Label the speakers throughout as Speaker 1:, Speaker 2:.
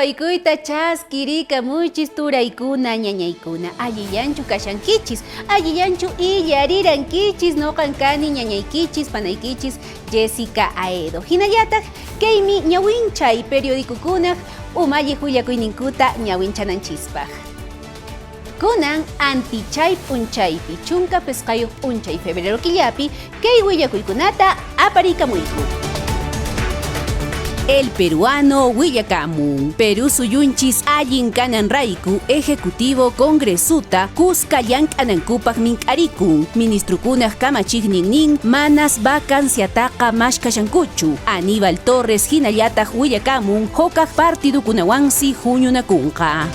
Speaker 1: Paykuyta chaskirika muchis turaykuna ñañaykuna. Alliyanchu kashankichis, alliyanchu illarirankichis, noqankani ñañaykichis, panaykichis Jessica Aedo. Hinallatak kaymi ñawinchay periodicokunaq umalli willakuyninkuta ñawinchananchispaq. Kunan antichay p'unchaypi chunka pesqayuq p'unchay febrero killapi kay willakuykunata apariykamuyku. El peruano willakamun. Perú suyunchis allin kananrayku ejecutivo congresuta Cusca llank'anankupaq mink'arikun. Ministrukunaq kamachikninnin manas vacanciataqa mashkashankuchu. Aníbal Torres hinallataq willakamun hukaq partidukunawansi huñunakunqa.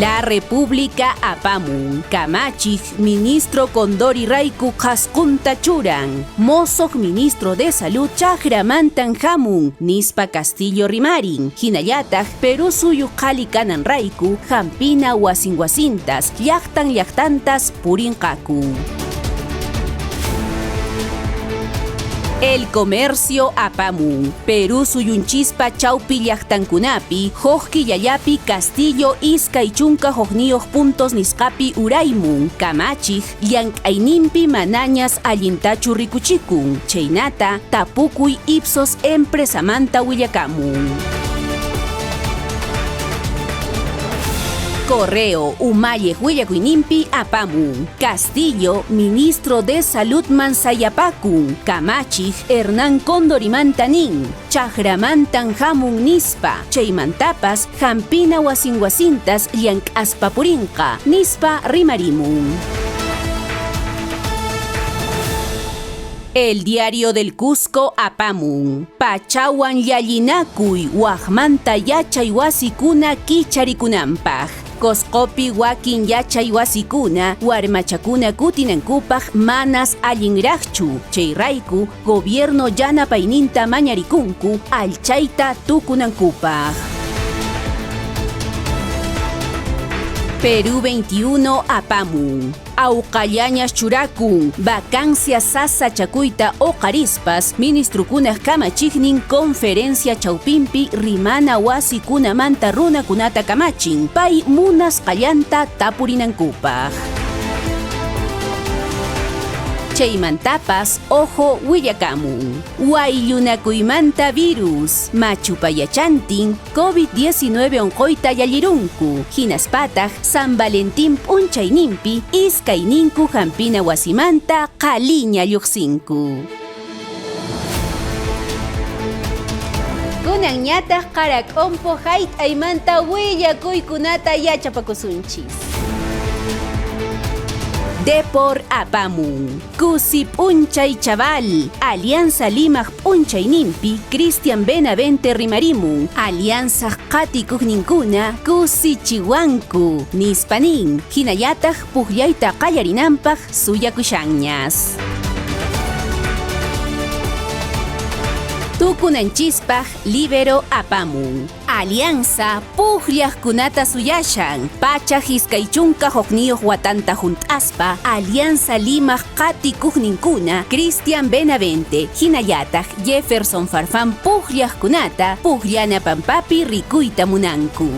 Speaker 1: La República apamun. Kamachik ministro Condori Raiku Qhasqunta churan. Mosoq ministro de Salud chaqramantan hamun. Nispa Castillo rimarin. Hinallataj Perú suyu qhali kanan raiku hampina wasintas llaqtantas purinqaku. El comercio apamun. Perú suyunchispa chawpi llaqtankunapi hojki yayapi Castillo iskay chunka hojniyuq puntos nisqapi uraymun. Kamachik llank'ayninpi manañas allintachu rikuchikun. Chaynata tapukuy Ipsos empresamanta willakamun. Correo umalliq willakuyninpi apamun. Castillo, ministro de Salud mansayapakun. Kamachik Hernán Condorimanta nin. Chaqramantan hamun nispa. Chaymantapas hampina wasintas llank'aspa purinqa nispa rimarimun. El Diario del Cusco apamun. Pachawan llallinakuy waqmanta yachay wasikuna kicharikunanpaq. Coscopi wakin yachay wasikuna warmachakuna kutinankupaq manas allinraqchu. Chayrayku gobierno yanapayninta mañarikunku alchayta tukunankupaq. Perú 21 apamun. Awqallañas churakun. Vacancia sasa chakuyta oqarispas ministrukunaq kamachiknin conferencia chawpinpi rimana wasikunamanta runakunata kamachin. Pay munasqallanta tapurinankupaq. Chaymantapas ojo willakamun. Wayllunakuymanta virus. Machupayachantin COVID-19 onqoyta yallirunku. Hinaspataq San Valentín p'unchaynimpi iskayninku hampina wasimanta qhaliña lluqsinku. Kunan ñataq qarak'unpu hayt'aymanta willakuykunata yachapakusunchis. Depor apamun. Kusi p'unchay chaval. Alianza Limaq p'unchaynimpi Cristian Benavente rimarimun. Alianza qatikuqninkuna kusichiwanku nispanin. Hinallataj puqllayta qallarinanpaq suyakushanñas. Tukunanchispaq Libero apamun. Alianza puqllaqkunata suyashan. Pacha hiskaychunka hukniyuq watanta junt'aspa Alianza Limaq qatikuqninkuna Cristian Benavente hinallataj Jefferson Farfán puqllaqkunata puqllanapampapi rikuyta munanku.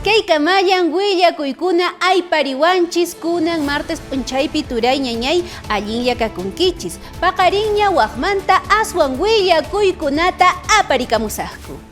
Speaker 1: Kaykamayan willakuykuna aypariwanchis kunan martes p'unchaypi turay ñañay allin yakakunkichis. Paqariña waqmanta aswan willakuykunata aparikamusaqku.